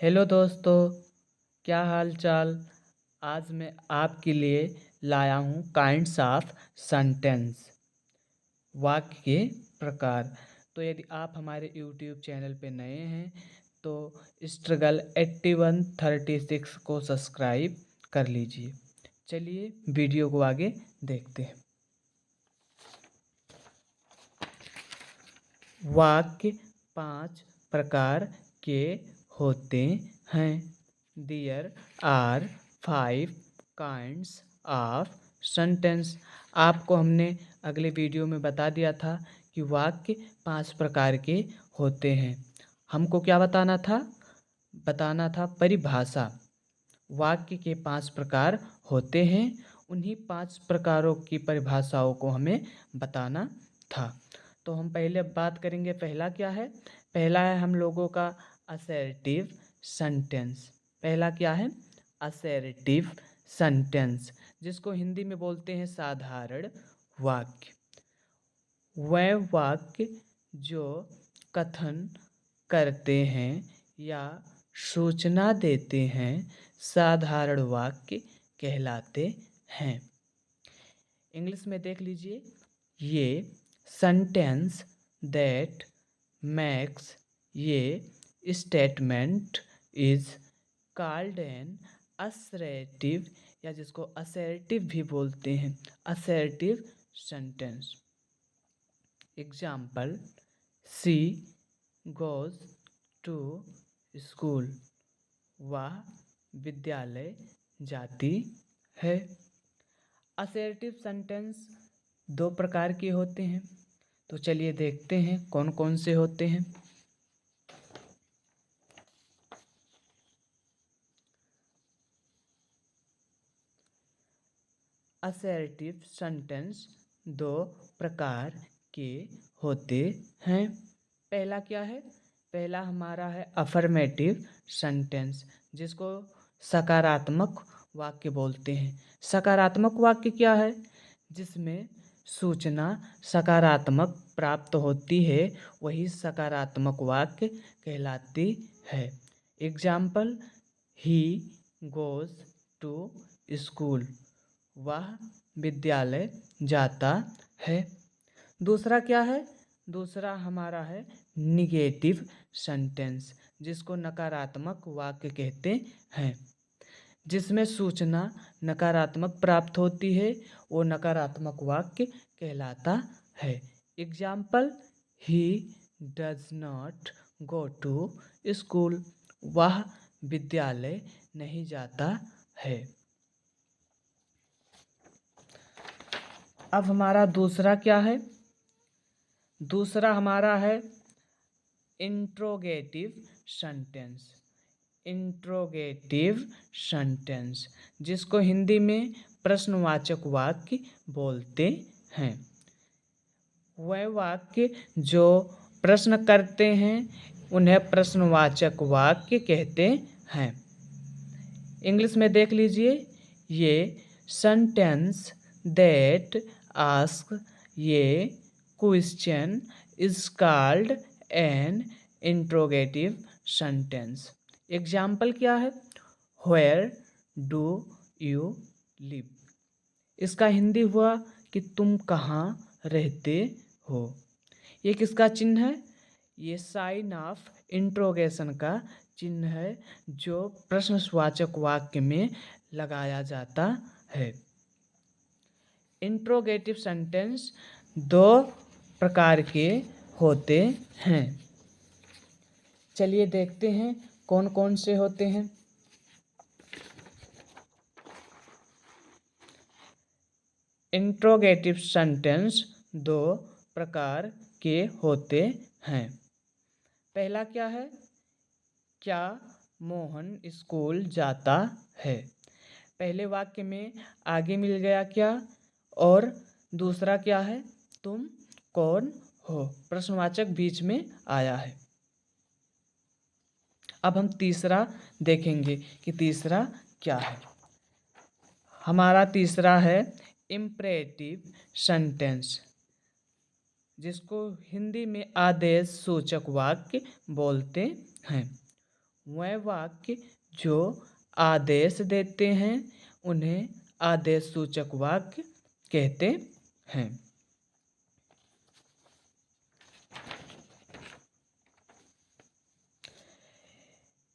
Hello दोस्तों, क्या हाल चाल। आज मैं आपके लिए लाया हूँ काइंड्स ऑफ सेंटेंस, वाक्य के प्रकार। तो यदि आप हमारे यूट्यूब चैनल पे नए हैं तो स्ट्रगल 8136 को सब्सक्राइब कर लीजिए। चलिए वीडियो को आगे देखते हैं। वाक्य 5 प्रकार के होते हैं। There are 5 kinds of sentence. आपको हमने अगले वीडियो में बता दिया था कि वाक्य 5 प्रकार के होते हैं। हमको क्या बताना था? बताना था परिभाषा। वाक्य के 5 प्रकार होते हैं, उन्हीं 5 प्रकारों की परिभाषाओं को हमें बताना था। तो हम पहले अब बात करेंगे, पहला क्या है? पहला है हम लोगों का असर्टिव सेंटेंस। पहला क्या है? असर्टिव सेंटेंस, जिसको हिंदी में बोलते हैं साधारण वाक्य। वह वाक्य जो कथन करते हैं या सूचना देते हैं साधारण वाक्य कहलाते हैं। इंग्लिश में देख लीजिए, ये सेंटेंस दैट मैक्स ये statement is called an assertive, या जिसको असर्टिव भी बोलते हैं, assertive sentence. Example, she goes to school, वह विद्यालय जाती है। असर्टिव सेंटेंस 2 प्रकार के होते हैं, तो चलिए देखते हैं कौन कौन से होते हैं। असर्टिव सेंटेंस 2 प्रकार के होते हैं। पहला क्या है? पहला हमारा है अफर्मेटिव सेंटेंस, जिसको सकारात्मक वाक्य बोलते हैं। सकारात्मक वाक्य क्या है? जिसमें सूचना सकारात्मक प्राप्त होती है, वही सकारात्मक वाक्य कहलाती है। Example, he goes to school, वह विद्यालय जाता है। दूसरा क्या है? दूसरा हमारा है निगेटिव सेंटेंस, जिसको नकारात्मक वाक्य कहते हैं। जिसमें सूचना नकारात्मक प्राप्त होती है, वो नकारात्मक वाक्य कहलाता है। Example, he does not go to school, वह विद्यालय नहीं जाता है। अब हमारा दूसरा क्या है? दूसरा हमारा है इंट्रोगेटिव सेंटेंस। इंट्रोगेटिव सेंटेंस, जिसको हिंदी में प्रश्नवाचक वाक्य बोलते हैं। वह वाक्य जो प्रश्न करते हैं उन्हें प्रश्नवाचक वाक्य कहते हैं। इंग्लिश में देख लीजिए, ये सेंटेंस दैट आस्क ये question is called N interrogative sentence. Example क्या है? वेयर डू यू लिव, इसका हिंदी हुआ कि तुम कहाँ रहते हो। ये किसका चिन्ह है? ये साइन ऑफ इंट्रोगेशन का चिन्ह है, जो प्रश्नवाचक वाक्य में लगाया जाता है। इंट्रोगेटिव सेंटेंस 2 प्रकार के होते हैं। चलिए देखते हैं कौन कौन से होते हैं। इंट्रोगेटिव सेंटेंस 2 प्रकार के होते हैं। पहला क्या है? क्या मोहन स्कूल जाता है। पहले वाक्य में आगे मिल गया क्या, और दूसरा क्या है? तुम कौन हो, प्रश्नवाचक बीच में आया है। अब हम तीसरा देखेंगे कि तीसरा क्या है। हमारा तीसरा है इम्परेटिव सेंटेंस, जिसको हिंदी में आदेश सूचक वाक्य बोलते हैं। वह वाक्य जो आदेश देते हैं उन्हें आदेश सूचक वाक्य कहते हैं।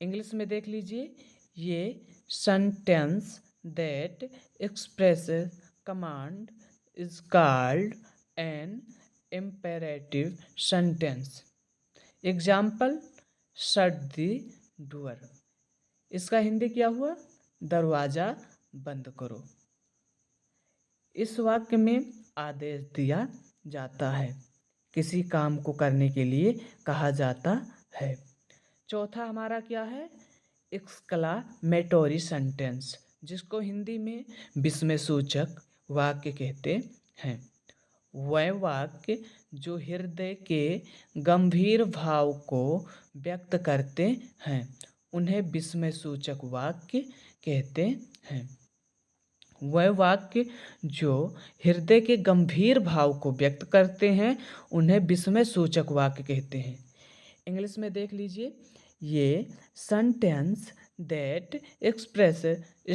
इंग्लिश में देख लीजिए, ये sentence that expresses command is called N imperative sentence. Example, shut the door. इसका हिंदी क्या हुआ? दरवाज़ा बंद करो। इस वाक्य में आदेश दिया जाता है, किसी काम को करने के लिए कहा जाता है। चौथा हमारा क्या है? एक्सक्लामेटोरी सेंटेंस, जिसको हिंदी में विस्मयसूचक वाक्य कहते हैं। वह वाक्य जो हृदय के गंभीर भाव को व्यक्त करते हैं उन्हें विस्मयसूचक वाक्य कहते हैं। वह वाक्य जो हृदय के गंभीर भाव को व्यक्त करते हैं उन्हें विस्मयसूचक वाक्य कहते हैं। इंग्लिश में देख लीजिए, ये sentence that express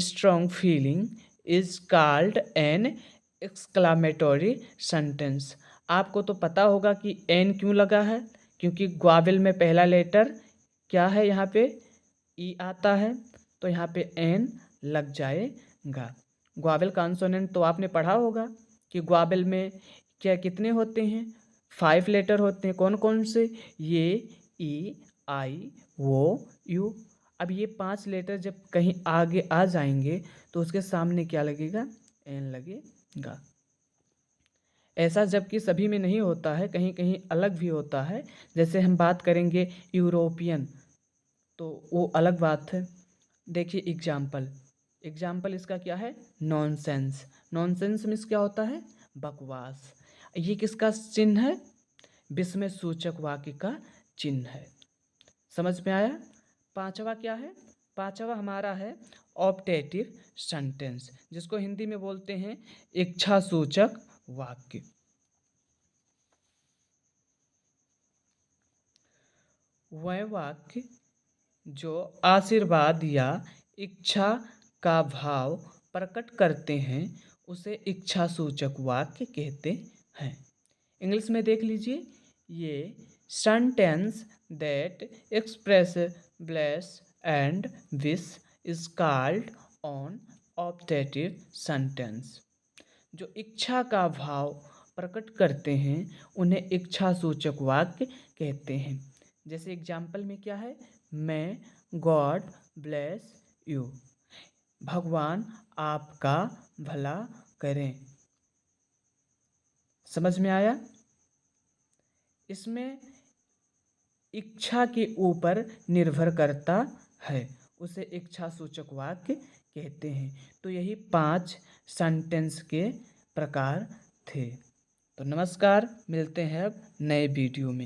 strong feeling is called an exclamatory sentence. आपको तो पता होगा कि एन क्यों लगा है, क्योंकि ग्वावेल में पहला लेटर क्या है, यहाँ पे ई आता है, तो यहाँ पे एन लग जाएगा। ग्वावेल कॉन्सोनेंट तो आपने पढ़ा होगा कि ग्वावेल में क्या कितने होते हैं? 5 लेटर होते हैं। कौन कौन से? ये, ई, आई, वो, यू। अब ये 5 लेटर जब कहीं आगे आ जाएंगे तो उसके सामने क्या लगेगा? एन लगेगा। ऐसा जबकि सभी में नहीं होता है, कहीं कहीं अलग भी होता है। जैसे हम बात करेंगे यूरोपियन, तो वो अलग बात है। देखिए एग्जाम्पल इसका क्या है? नॉनसेंस। नॉनसेंस मीन्स क्या होता है? बकवास। ये किसका चिन्ह है? विस्मयसूचक वाक्य का चिन्ह है। समझ में आया? पांचवा क्या है? पांचवा हमारा है ऑप्टेटिव सेंटेंस, जिसको हिंदी में बोलते हैं इच्छासूचक वाक्य। वह वाक्य जो आशीर्वाद या इच्छा का भाव प्रकट करते हैं उसे इच्छासूचक वाक्य कहते हैं। इंग्लिश में देख लीजिए, ये sentence that express bless and wish is called on optative sentence. जो इच्छा का भाव प्रकट करते हैं उन्हें इच्छासूचक वाक्य कहते हैं। जैसे एग्जाम्पल में क्या है? मैं गॉड ब्लेस यू, भगवान आपका भला करें। समझ में आया? इसमें इच्छा के ऊपर निर्भर करता है, उसे इच्छासूचक वाक्य कहते हैं। तो यही 5 सेंटेंस के प्रकार थे। तो नमस्कार, मिलते हैं अब नए वीडियो में।